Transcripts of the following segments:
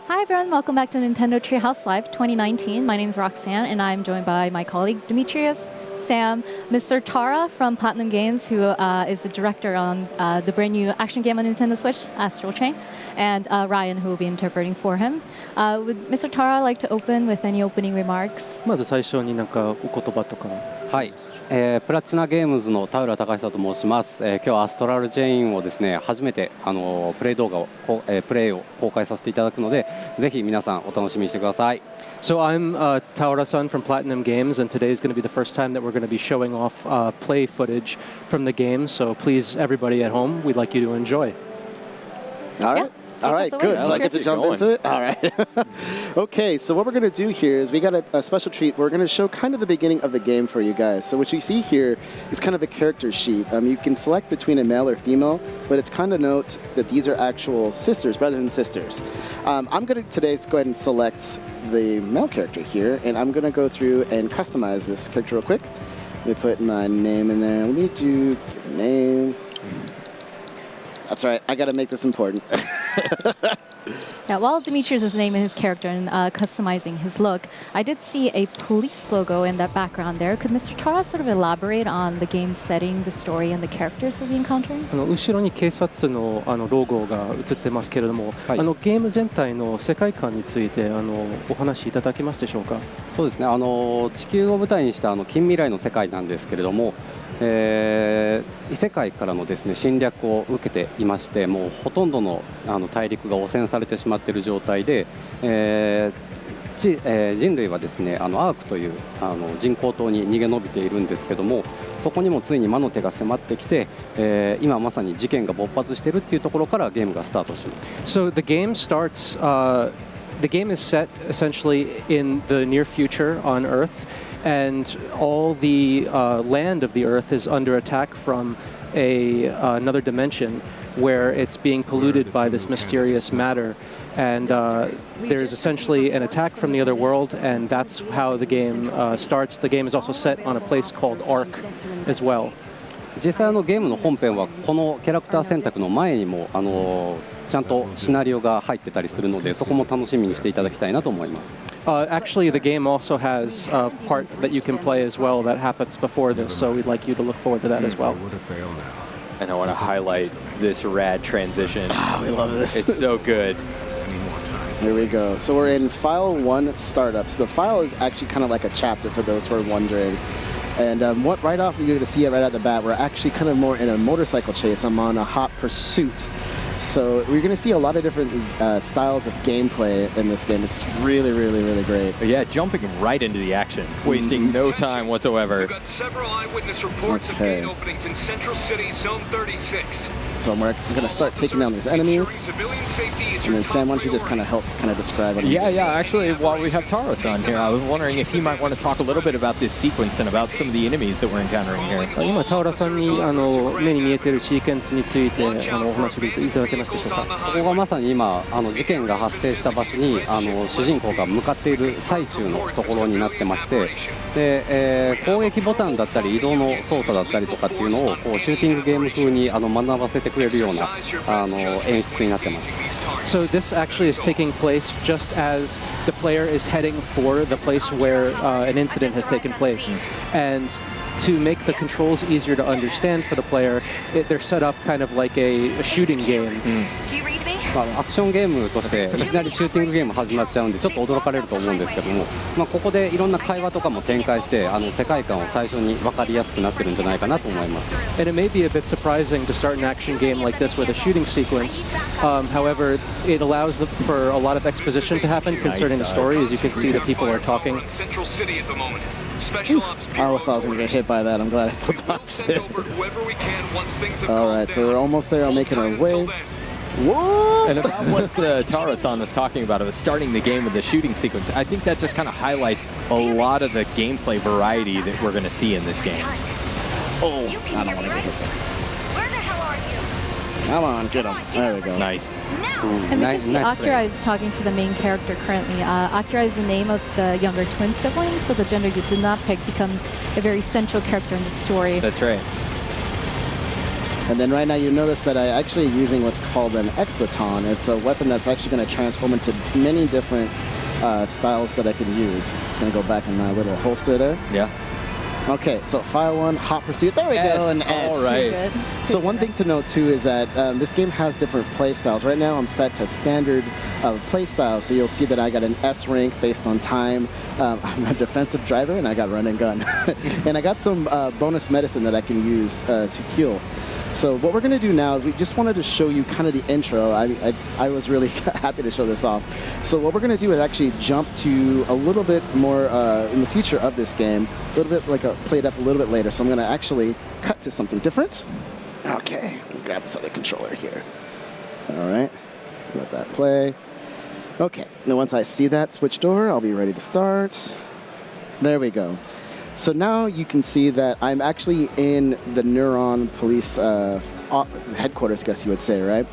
Hi everyone, welcome back to Nintendo Treehouse Live 2019. My name is Roxanne and I'm joined by my colleague Demetrius, Sam, Mr. Tara from Platinum Games, who is the director on the brand new action game on Nintendo Switch, Astral Chain, and Ryan, who will be interpreting for him. Would Mr. Tara like to open with any opening remarks? まず最初になんかお言葉とか。はい、プラチナゲームズの田浦隆久と申します。今日はアストラルチェインをですね、初めてプレイ動画を、プレイを公開させていただくので、ぜひ皆さんお楽しみにしてください。So I'm Taura-san from Platinum Games, and today is going to be the first time that we're going to be showing off play footage from the game. So please, everybody at home, we'd like you to enjoy. All right. All right, good. So I get to jump into it? All right. Okay, so what we're going to do here is we got a special treat. We're going to show kind of the beginning of the game for you guys. So what you see here is kind of a character sheet. You can select between a male or female, but it's kind of note that these are actual sisters, brother and sisters. I'm going to today go ahead and select the male character here, and I'm going to go through and customize this character real quick. Let me put my name in there. Let me give a name. That's right. I got to make this important. Yeah, while Demetrius is naming his character and customizing his look, I did see a police logo in that background there. Could Mr. Tara sort of elaborate on the game setting, the story, and the characters we'll be encountering? 後ろに警察のロゴが映ってますけれども、ゲーム全体の世界観についてお話しいただけますでしょうか。そうですね。地球を舞台にした近未来の世界なんですけれども。異世界からのですね侵略を受けていまして、もうほとんどの大陸が汚染されてしまっている状態で、人類はですねアークという人工島に逃げ延びているんですけども、そこにもついに魔の手が迫ってきて、今まさに事件が勃発しているっていうところからゲームがスタートします。So the game starts. The game is set essentially in the near future on Earth. And all the land of the Earth is under attack from another dimension where it's being polluted by this mysterious matter. And there's essentially an attack from the other world, and that's how the game starts. The game is also set on a place called Ark as well. 実際ゲームの本編はこのキャラクター選択の前にもちゃんとシナリオが入ってたりするので、そこも楽しみにしていただきたいなと思います。Actually, the game also has a part that you can play as well that happens before this, so we'd like you to look forward to that as well. And I want to highlight this rad transition. Oh, we love this. It's so good. Here we go. So we're in File 1 Startup. So the file is actually kind of like a chapter for those who are wondering. And right off, you're going to see it right at the bat. We're actually kind of more in a motorcycle chase. I'm on a hot pursuit. So we're going to see a lot of different styles of gameplay in this game. It's really, really, really great. Yeah, jumping right into the action, wasting no time whatsoever. We've got several eyewitness reports of gate openings in Central City, Zone 36. So we're going to start taking down these enemies. And then Sam, why don't you just kind of help describe it? Yeah, actually, while we have Tara-san here, I was wondering if he might want to talk a little bit about this sequence and about some of the enemies that we're encountering here. 今タウラさんに目に見えているシーケンスについてお話しいただけますでしょうか。ここがまさに今事件が発生した場所に主人公が向かっている最中のところになってまして、で、攻撃ボタンだったり移動の操作だったりとかっていうのをこうシューティングゲーム風に学ばせてくれるような演出になってます。So this actually is taking place just as the player is heading for the place where an incident has taken place. And to make the controls easier to understand for the player, they're set up kind of like a shooting game. アクションゲームとしていきなりシューティングゲーム始まっちゃうんでちょっと驚かれると思うんですけども、ここでいろんな会話とかも展開して世界観を最初に分かりやすくなってるんじゃないかなと思います。And it may be a bit surprising to start an action game like this with a shooting sequence. However, it allows for a lot of exposition to happen concerning the story. As you can see, the people are talking. I always thought I was going to get hit by that. I'm glad I still dodged it. All right, so we're almost there. I'm making our way. Whoa! And about what Tara-san was talking about starting the game with the shooting sequence, I think that just kind of highlights a lot of the gameplay variety that we're going to see in this game. Oh, I don't want to get hit there. Come on, get him. There we go. Nice. And we can see Akira is talking to the main character currently. Akira is the name of the younger twin sibling, so the gender you did not pick becomes a very central character in the story. That's right. And then right now you notice that I actually using what's called an X-Baton. It's a weapon that's actually going to transform into many different styles that I can use. It's going to go back in my little holster there. Yeah. Okay, so file 1, Hot Pursuit. There we go, an S. All right. Good. So one thing to note too is that this game has different play styles. Right now I'm set to standard play style, so you'll see that I got an S rank based on time. I'm a defensive driver and I got run and gun. And I got some bonus medicine that I can use to heal. So what we're going to do now is we just wanted to show you kind of the intro. I was really happy to show this off. So what we're going to do is actually jump to a little bit more in the future of this game, a little bit like play it up a little bit later. So I'm going to actually cut to something different. Okay, let me grab this other controller here. All right, let that play. Okay, now once I see that switched over, I'll be ready to start. There we go. So now you can see that I'm actually in the Neuron Police headquarters, I guess you would say, right?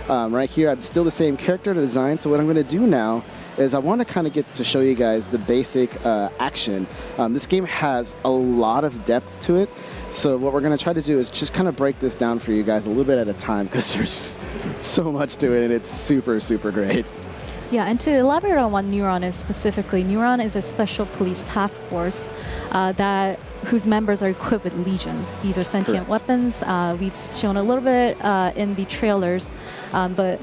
Right here, I'm still the same character design. So what I'm going to do now is I want to kind of get to show you guys the basic action. This game has a lot of depth to it. So what we're going to try to do is just kind of break this down for you guys a little bit at a time because there's so much to it and it's super, super great. Yeah, and to elaborate on what Neuron is specifically, Neuron is a special police task force whose members are equipped with legions. These are sentient Correct. weapons. We've shown a little bit in the trailers, but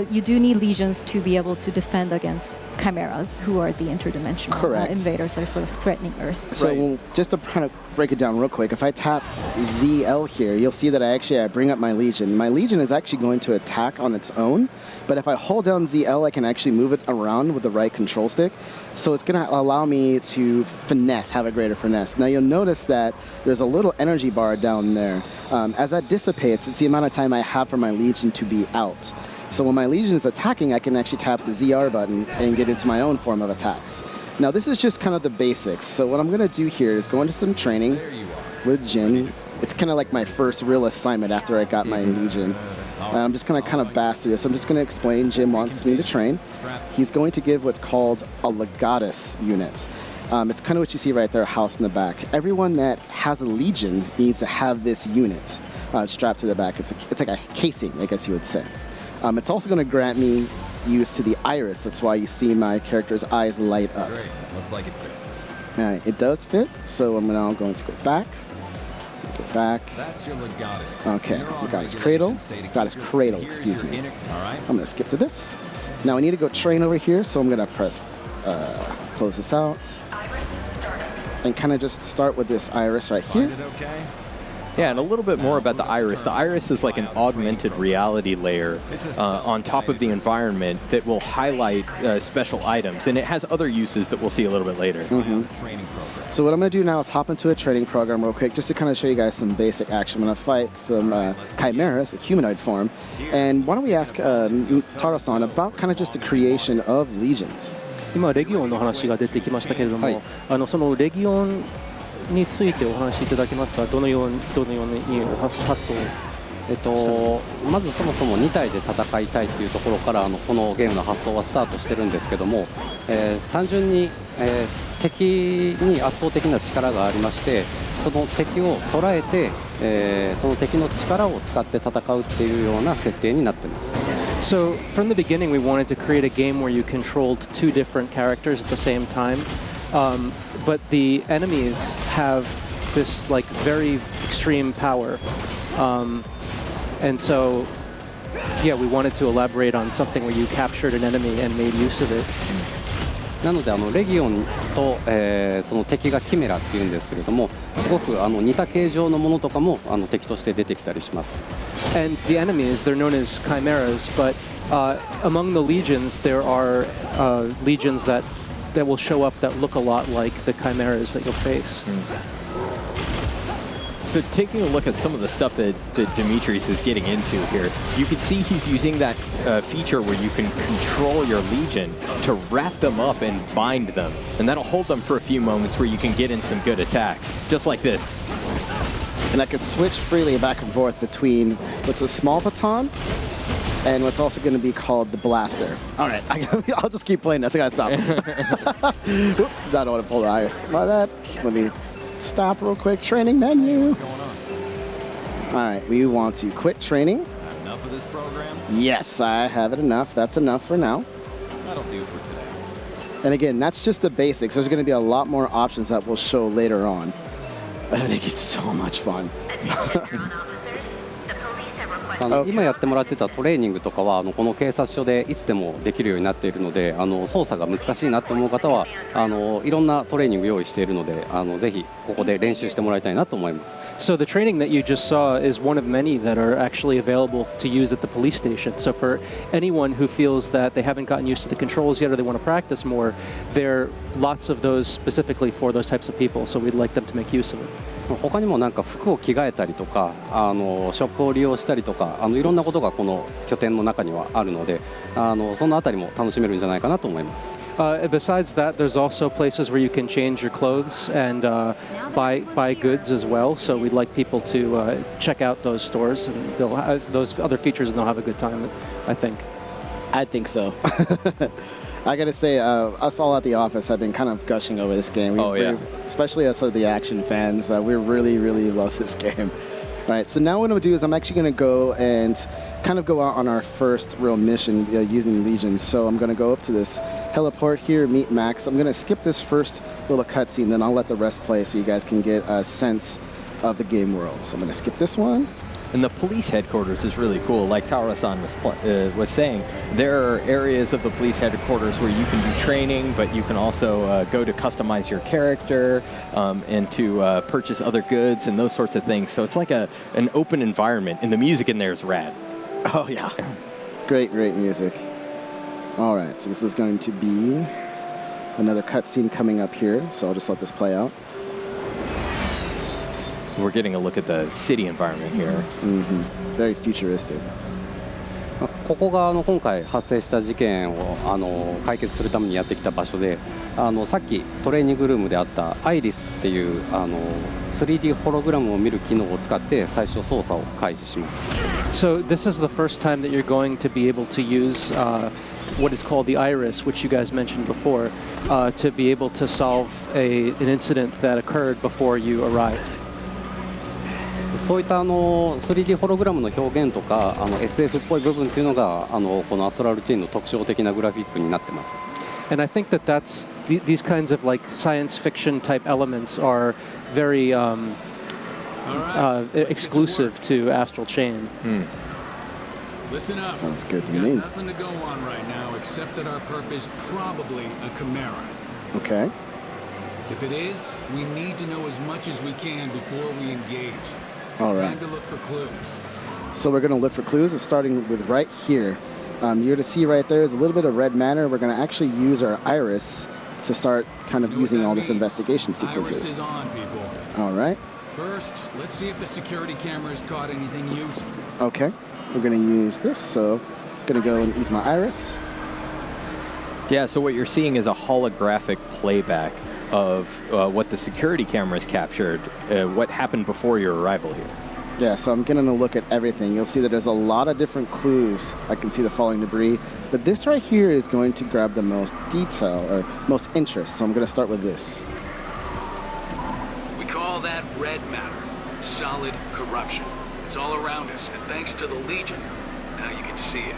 you do need legions to be able to defend against chimeras, who are the interdimensional Correct. invaders that are sort of threatening Earth. So just to kind of break it down real quick, if I tap ZL here, you'll see that I bring up my Legion. My Legion is actually going to attack on its own, but if I hold down ZL, I can actually move it around with the right control stick. So it's going to allow me to finesse, have a greater finesse. Now you'll notice that there's a little energy bar down there. As that dissipates, it's the amount of time I have for my Legion to be out. So when my Legion is attacking, I can actually tap the ZR button and get into my own form of attacks. Now this is just kind of the basics. So what I'm going to do here is go into some training with Jin. It's kind of like my first real assignment after I got my Legion. I'm just going to kind of bash through this. I'm just going to explain. Jim wants me to train. He's going to give what's called a Legatus unit. It's kind of what you see right there, house in the back. Everyone that has a Legion needs to have this unit strapped to the back. It's like a casing, I guess you would say. It's also going to grant me use to the iris. That's why you see my character's eyes light up. Great. Looks like it fits. All right, it does fit. So I'm now going to go back. Go back. That's your Legatus. Okay, Legatus Cradle. Legatus Cradle, excuse me. All right. I'm going to skip to this. Now I need to go train over here, so I'm going to press close this out. And kind of just start with this iris right here. Find it okay? Yeah, and a little bit more about the iris. The iris is like an augmented reality layer on top of the environment that will highlight special items, and it has other uses that we'll see a little bit later. Training program. So what I'm going to do now is hop into a training program real quick, just to kind of show you guys some basic action. I'm going to fight some chimeras, a humanoid form. And why don't we ask Taro-san about kind of just the creation of legions. 今レギオンの話が出てきましたけれども、はいそのレギオンについてお話しいただけますか。どのように発想。まずそもそも2体で戦いたいというところからこのゲームの発想はスタートしてるんですけども、単純に、敵に圧倒的な力がありまして、その敵を捉えて、その敵の力を使って戦うっていうような設定になってます。So from the beginning, we wanted to create a game where you controlled two different characters at the same time, but the enemies have this like very extreme power, and so yeah, we wanted to elaborate on something where you captured an enemy and made use of it. なのでレギオンと、その敵がキメラっていうんですけれども、すごく似た形状のものとかも敵として出てきたりします。And the enemies, they're known as chimeras, but among the legions, there are legions that will show up that look a lot like the chimeras that you'll face. So taking a look at some of the stuff that Demetrius is getting into here, you can see he's using that feature where you can control your Legion to wrap them up and bind them. And that'll hold them for a few moments where you can get in some good attacks, just like this. And I could switch freely back and forth between what's a small baton and what's also going to be called the blaster. All right, I'll just keep playing this. I got to stop. Oops, I don't want to pull the iris. By that, let me stop real quick. Training menu. All right, we want to quit training. Enough of this program? Yes, I have it enough. That's enough for now. That'll do for today. And again, that's just the basics. There's going to be a lot more options that we'll show later on. I think it's so much fun. 今やってもらってたトレーニングとかはこの警察署でいつでもできるようになっているので操作が難しいなと思う方はいろんなトレーニング用意しているのでぜひここで練習してもらいたいなと思います。So the training that you just saw is one of many that are actually available to use at the police station. So for anyone who feels that they haven't gotten used to the controls yet or they want to practice more, there are lots of those specifically for those types of people. So we'd like them to make use of it. 他にもなんか服を着替えたりとかショップを利用したりとかいろんなことがこの拠点の中にはあるのでそのあたりも楽しめるんじゃないかなと思います。Besides that, there's also places where you can change your clothes and buy goods as well. So we'd like people to check out those stores and they'll have those other features and they'll have a good time, I think. I think so. I gotta say, us all at the office have been kind of gushing over this game. Especially us, the action fans. We really, really love this game. All right, so now what I'm gonna do is I'm actually gonna go and kind of go out on our first real mission using Legion. So I'm gonna go up to this heliport here, meet Max. I'm gonna skip this first little cutscene, then I'll let the rest play so you guys can get a sense of the game world. So I'm gonna skip this one. And the police headquarters is really cool. Like Tara-san was saying, there are areas of the police headquarters where you can do training, but you can also go to customize your character and to purchase other goods and those sorts of things. So it's like an open environment, and the music in there is rad. Oh, yeah. Great, great music. All right, so this is going to be another cutscene coming up here, so I'll just let this play out. We're getting a look at the city environment here. Very futuristic. ここが今回発生した事件を解決するためにやってきた場所でさっきトレーニングルームであったアイリスっていう3D ホログラムを見る機能を使って最初操作を開始します。 So this is the first time that you're going to be able to use what is called the iris, which you guys mentioned before, to be able to solve an incident that occurred before you arrived. そういった3D ホログラムの表現とかSF っぽい部分っていうのがこのアストラルチェーンの特徴的なグラフィックになってます。 And I think that these kinds of like science fiction type elements are very exclusive to Astral Chain. Listen up. Sounds good to Got me. nothing to go on right now except that our perp is probably a chimera. Okay. If it is, we need to know as much as we can before we engage. All right. Time to look for clues. So we're going to look for clues, starting with right here. You're going to see right there is a little bit of red matter. We're going to actually use our iris to start kind of using all this investigation sequences. Iris is on, people. All right. First, let's see if the security cameras caught anything useful. Okay. We're going to use this. So I'm going to go and use my iris. Yeah, so what you're seeing is a holographic playback of what the security cameras captured, what happened before your arrival here. Yeah, so I'm getting a look at everything. You'll see that there's a lot of different clues. I can see the falling debris. But this right here is going to grab the most detail or most interest. So I'm going to start with this. We call that red matter. Solid corruption. It's all around us, and thanks to the Legion, now you can see it.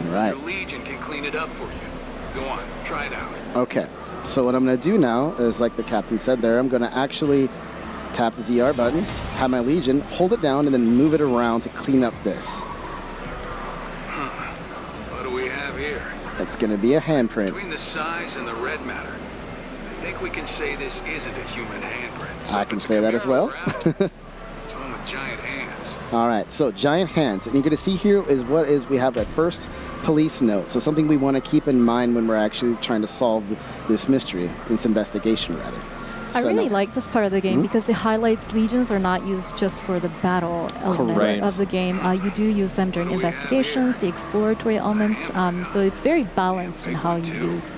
All right. The Legion can clean it up for you. Go on, try it out. Okay. So what I'm going to do now is, like the captain said there, I'm going to actually tap the ZR button, have my Legion, hold it down, and then move it around to clean up this. What do we have here? It's going to be a handprint. Between the size and the red matter, I think we can say this isn't a human handprint. So I if can it's say that as well. it's one with giant hands. All right, so giant hands. And you're going to see here is we have that first police note. So something we want to keep in mind when we're actually trying to solve this mystery, this investigation rather. I really like this part of the game because it highlights legions are not used just for the battle element of the game. You do use them during investigations, the exploratory elements. So it's very balanced in how you use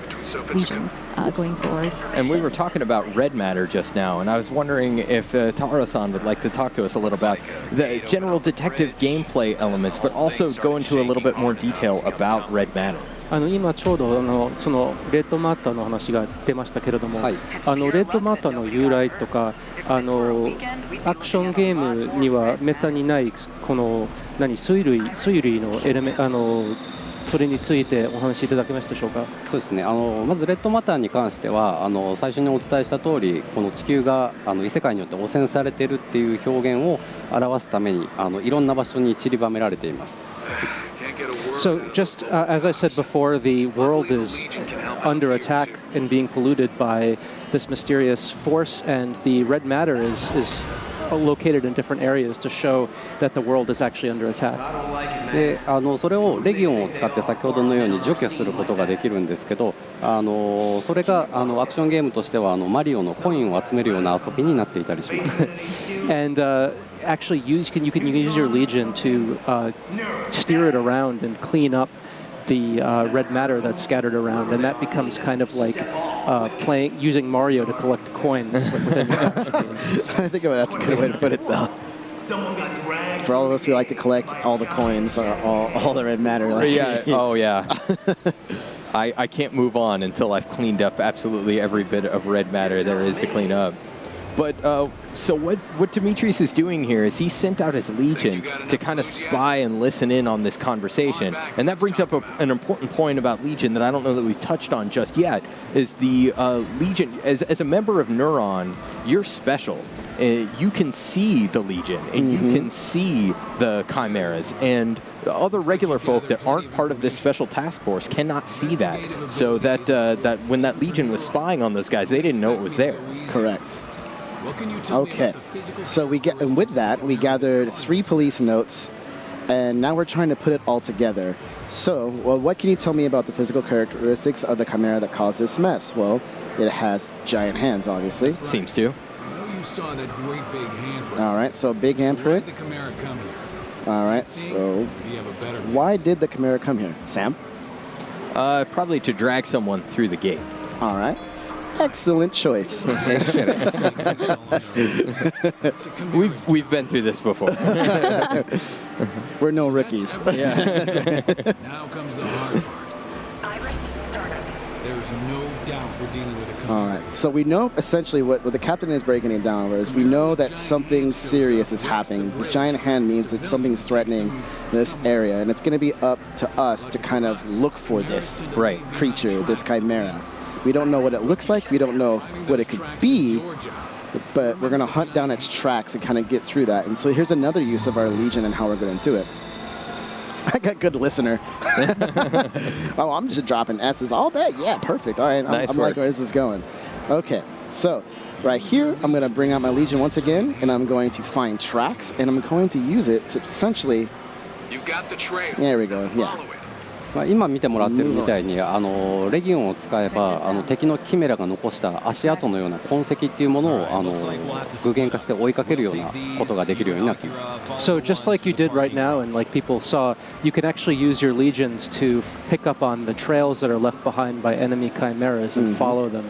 legions going forward. And we were talking about red matter just now, and I was wondering if Tara-san would like to talk to us a little about the general detective gameplay elements, but also go into a little bit more detail about red matter. 今ちょうどそのレッドマターの話が出ましたけれども、はい、レッドマターの由来とかアクションゲームにはめったにないこの推理のエレメそれについてお話しいただけますでしょうか。そうですね、まずレッドマターに関しては最初にお伝えした通り、この地球が異世界によって汚染されているっていう表現を表すためにいろんな場所に散りばめられています。So just as I said before, the world is under attack and being polluted by this mysterious force, and the red matter is located in different areas to show that the world is actually under attack. でそれをレギオンを使って先ほどのように除去することができるんですけど、それがアクションゲームとしてはマリオのコインを集めるような遊びになっていたりします。And actually you can use your Legion to steer it around and clean up the red matter that's scattered around, and that becomes kind of like using Mario to collect coins. I think that's a good way to put it, though. For all of us who like to collect all the coins or all the red matter. Like, yeah. Oh, yeah. I can't move on until I've cleaned up absolutely every bit of red matter there is to clean up. But so what Demetrius is doing here is he sent out his Legion to kind of spy and listen in on this conversation. And that brings up an important point about Legion that I don't know that we've touched on just yet, is the Legion, as a member of Neuron, you're special. You can see the Legion, and you can see the Chimeras, and other regular folk that aren't part of this special task force cannot see that. So that when that Legion was spying on those guys, they didn't know it was there. Correct. Okay, so with that we gathered 3 police notes, and now we're trying to put it all together. So, what can you tell me about the physical characteristics of the Chimera that caused this mess? Well, it has giant hands, obviously. Seems to. All right, so big handprint. All right, so why did the Chimera come here, Sam? Probably to drag someone through the gate. All right. Excellent choice. We've been through this before. We're no rookies. Yeah. Now comes the hard part. There's no doubt we're dealing with a Chimera. All right, so we know essentially what the captain is breaking it down, whereas we know that something serious is happening. This giant hand means that something's threatening this area, and it's going to be up to us to kind of look for this creature, this Chimera. We don't know what it looks like. We don't know what it could be, but we're going to hunt down its tracks and kind of get through that. And so here's another use of our Legion and how we're going to do it. I got good listener. Oh, I'm just dropping S's all day. Yeah, perfect. All right, I'm like, where is this going? Okay, so right here, I'm going to bring out my Legion once again, and I'm going to find tracks, and I'm going to use it to essentially... You've got the trail. There we go, yeah. 今見てもらってるみたいにレギオンを使えば敵のキメラが残した足跡のような痕跡っていうものを具現化して追いかけるようなことができるようになっています。So just like you did right now, and like people saw, you can actually use your legions to pick up on the trails that are left behind by enemy chimeras and follow them.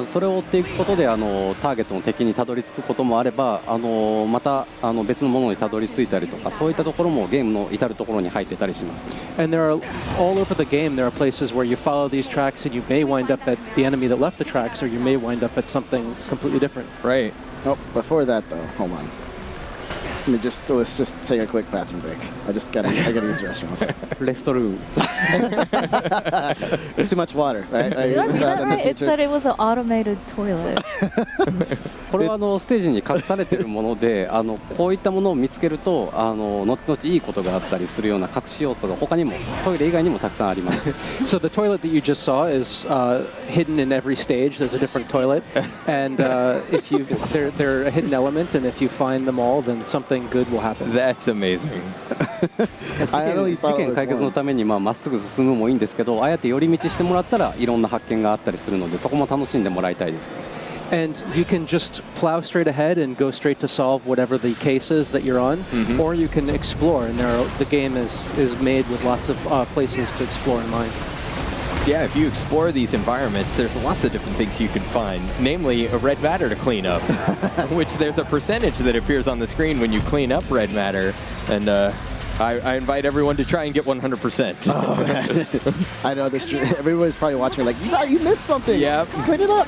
それを追っていくことでターゲットの敵にたどり着くこともあればまた別のものにたどり着いたりとかそういったところもゲームの至るところに入ってたりします。And there are all over the game there are places where you follow these tracks and you may wind up at the enemy that left the tracks, or you may wind up at something completely different. Right. Oh, before that though, hold on. Let's just take a quick bathroom break. I gotta use the restroom. Restroom. It's too much water, right? That's not right. It said it was an automated toilet. これはステージに隠されているものでこういったものを見つけると後々いいことがあったりするような隠し要素が他にもトイレ以外にもたくさんあります。So the toilet that you just saw is hidden in every stage. There's a different toilet, and if they're a hidden element, and if you find them all, then something good will happen. That's amazing. 事件解決のためにまっすぐ進むもいいんですけど、あえて寄り道してもらったらいろんな発見があったりするので、そこも楽しんでもらいたいです。And you can just plow straight ahead and go straight to solve whatever the case is that you're on, or you can explore. And the game is made with lots of places to explore in mind. Yeah, if you explore these environments, there's lots of different things you can find, namely a red matter to clean up, which there's a percentage that appears on the screen when you clean up red matter, and I invite everyone to try and get 100%. Oh, man. I know this. Everybody's probably watching me like, you missed something. Yep. Clean it up.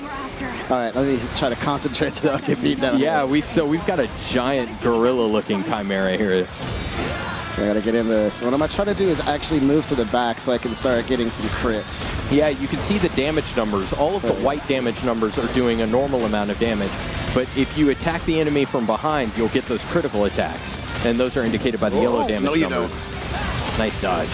All right, let me try to concentrate so I don't get beat down. Yeah, we've got a giant gorilla-looking chimera here. I gotta get into this. What I'm gonna try to do is actually move to the back so I can start getting some crits. Yeah, you can see the damage numbers. All of the white damage numbers are doing a normal amount of damage. But if you attack the enemy from behind, you'll get those critical attacks. And those are indicated by the yellow damage numbers. Nice dodge.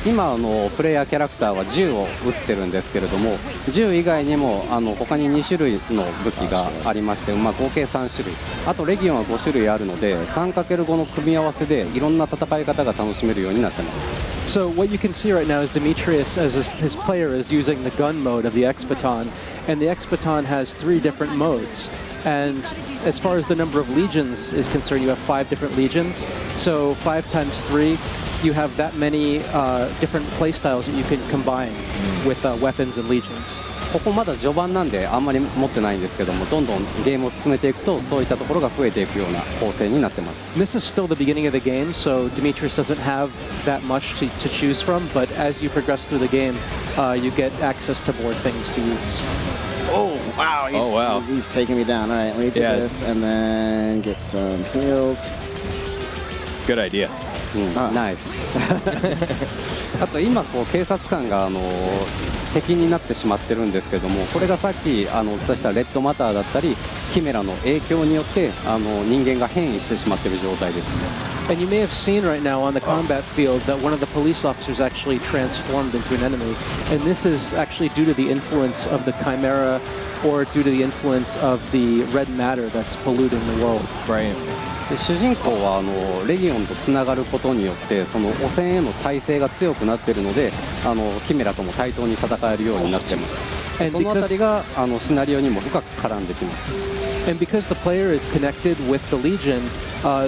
今プレイヤーキャラクターは銃を撃ってるんですけれども、銃以外にも他に2種類の武器がありまして、合計3種類、あとレギオンは5種類あるので 3×5 の組み合わせでいろんな戦い方が楽しめるようになってます。 So what you can see right now is Demetrius, as his player, is using the gun mode of the X-Baton, and the X-Baton has 3 different modes. And as far as the number of legions is concerned, you have 5 different legions. So 5 times 3, you have that many different playstyles that you can combine with weapons and legions. ここまだ序盤なんであんまり持ってないんですけども、どんどんゲームを進めていくとそういったところが増えていくような構成になってます。 This is still the beginning of the game, so Demetrius doesn't have that much to choose from, but as you progress through the game, you get access to more things to use. Oh, wow. He's taking me down. All right, let me do this and then get some heals. Good idea. ナイス。あと今警察官が敵になってしまってるんですけども、これがさっきお伝えしたレッドマターだったりキメラの影響によって人間が変異してしまっている状態です。 And you may have seen right now on the combat field that one of the police officers actually transformed into an enemy. And this is actually due to the influence of the Chimera or due to the influence of the red matter that's polluting the world. Right. で主人公はレギオンとつながることによってその汚染への耐性が強くなっているのでキメラとも対等に戦えるようになっています。そのあたりがシナリオにも深く絡んできます。 And because the player is connected with the Legion,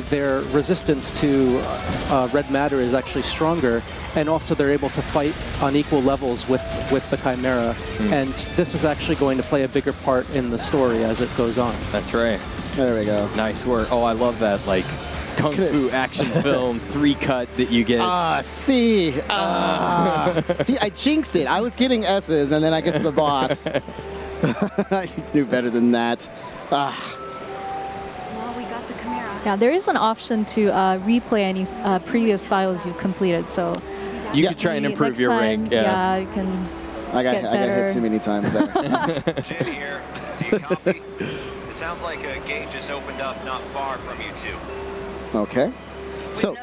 their resistance to red matter is actually stronger, and also they're able to fight on equal levels with the Chimera. And this is actually going to play a bigger part in the story as it goes on. That's right. There we go. Nice work. Oh, I love that, like, kung fu action film 3-cut that you get. See, I jinxed it. I was getting S's, and then I get to the boss. I knew better than that. Well, we got the Chimera. Yeah, there is an option to replay any previous files you've completed. So You could try and improve next your time, rank. Yeah, you can. I got hit too many times there. Jin here. Do you copy? It sounds like a gate just opened up not far from you two. Okay. So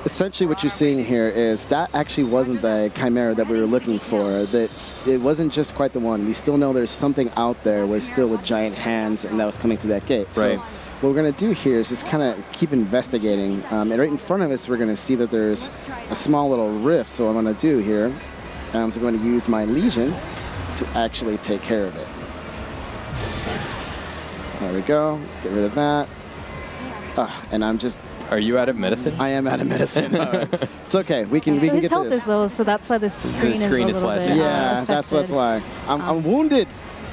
essentially what you're seeing here is that actually wasn't the Chimera that we were looking for. It wasn't just quite the one. We still know there's something out there with giant hands and that was coming to that gate. So right. What we're going to do here is just kind of keep investigating. And right in front of us, we're going to see that there's a small little rift. So what I'm going to do here, so I'm going to use my Legion to actually take care of it. There we go. Let's get rid of that. And I'm just... Are you out of medicine? I am out of medicine. Right. It's okay. We can His get health this. is low, so that's why the screen is a little bit yeah, that's why. I'm wounded.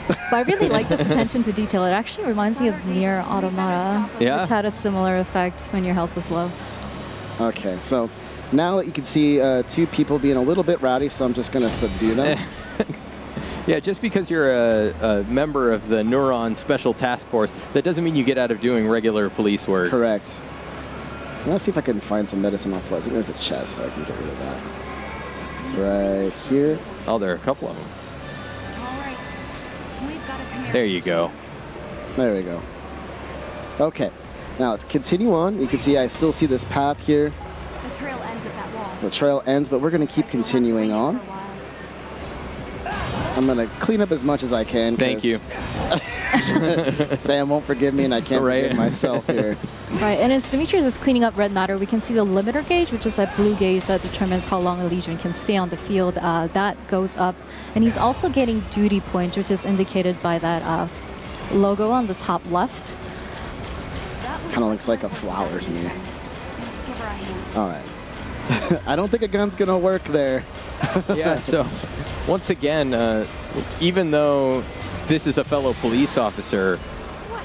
But I really like this attention to detail. It actually reminds me of Nier Automata, which had a similar effect when your health was low. Okay, so now you can see 2 people being a little bit rowdy, so I'm just going to subdue them. Yeah, just because you're a member of the Neuron Special Task Force, that doesn't mean you get out of doing regular police work. Correct. Let's see if I can find some medicine also. I think there's a chest, so I can get rid of that. Right here. Oh, there are a couple of them. All right. We've got a Chimera. There you go. There we go. Okay. Now let's continue on. You can see I still see this path here. The trail ends at that wall. The trail ends, but we're going to keep continuing on. I'm going to clean up as much as I can. Thank you. Sam won't forgive me, and I can't forgive myself here. Right, and as Demetrius is cleaning up red matter, we can see the limiter gauge, which is that blue gauge that determines how long a Legion can stay on the field. That goes up, and he's also getting duty points, which is indicated by that logo on the top left. Kind of looks like a flower to me. Let's give her a hand. All right. I don't think a gun's going to work there. Yeah, so once again, even though this is a fellow police officer,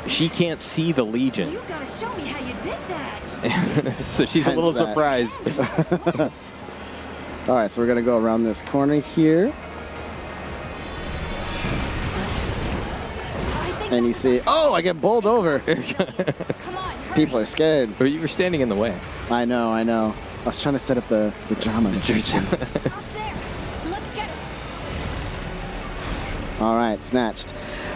she can't see the Legion. You gotta show me how you did that. So she's a little Hence that. surprised. All right, so we're gonna go around this corner here, and you see, oh, I get bowled over. Come on, hurry. People are scared. But you were standing in the way. I know. I was trying to set up the drama. Up there. Let's get it. All right, snatched.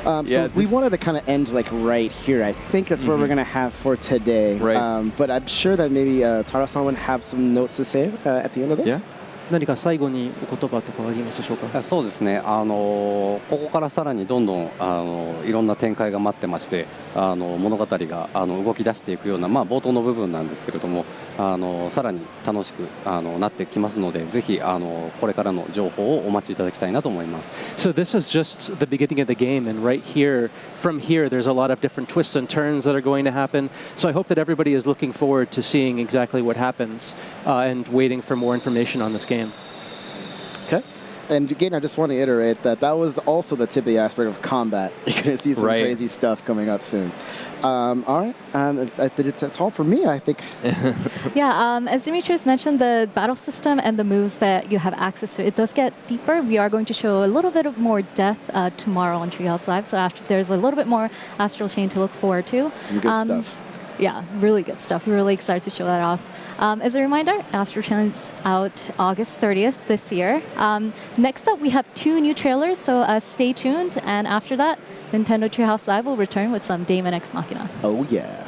Yeah, So we this- wanted to kind of end like right here. I think that's where we're gonna have for today. Right. But I'm sure that maybe Tara-san would have some notes to say at the end of this. Yeah. 何か最後にお言葉とかありますでしょうか。そうですね、ここからさらにどんどんいろんな展開が待ってまして、物語が動き出していくような、冒頭の部分なんですけれども、さらに楽しくなってきますので、ぜひこれからの情報をお待ちいただきたいなと思います。 So this is just the beginning of the game, and right here, from here, there's a lot of different twists and turns that are going to happen. So I hope that everybody is looking forward to seeing exactly what happens and waiting for more information on this game. Okay. And again, I just want to iterate that was also the tip of the iceberg of combat. You're going to see some Right. crazy stuff coming up soon. All right. That's all for me, I think. Yeah, as Demetrius mentioned, the battle system and the moves that you have access to, it does get deeper. We are going to show a little bit of more depth tomorrow on Treehouse Live. So after, there's a little bit more Astral Chain to look forward to. Some good stuff. Yeah, really good stuff. We're really excited to show that off. As a reminder, Astral Chain is out August 30th this year. Next up, we have 2 new trailers, so stay tuned. And after that, Nintendo Treehouse Live will return with some Daemon X Machina. Oh, yeah.